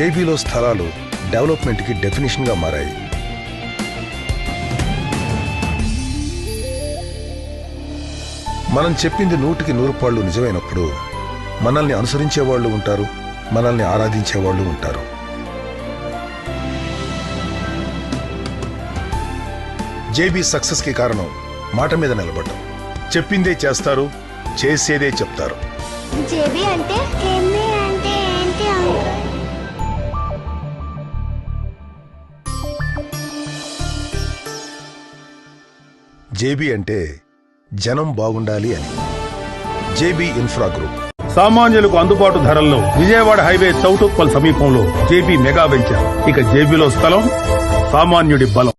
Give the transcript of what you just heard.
జేబీలో స్థలాలు డెవలప్మెంట్కి డెఫినేషన్గా మారాయి. మనం చెప్పింది 100% నిజమైనప్పుడు మనల్ని అనుసరించే వాళ్ళు ఉంటారు, మనల్ని ఆరాధించే వాళ్ళు ఉంటారు. జేబీ సక్సెస్ కి కారణం మాట మీద నిలబడ్డం. చెప్పిందే చేస్తారు, చేసేదే చెప్తారు. జేబీ అంటే ఏంటి అంకుల్? జేబీ అంటే జనం బాగుండాలి అని. జేబీ ఇన్ఫ్రా గ్రూప్ సామాన్యులకు అందుబాటు ధరల్లో విజయవాడ హైవే చౌటుప్పల్ సమీపంలో జేబీ మెగా వెంచర్. ఇక జేబీలో స్థలం సామాన్యుడి బలం.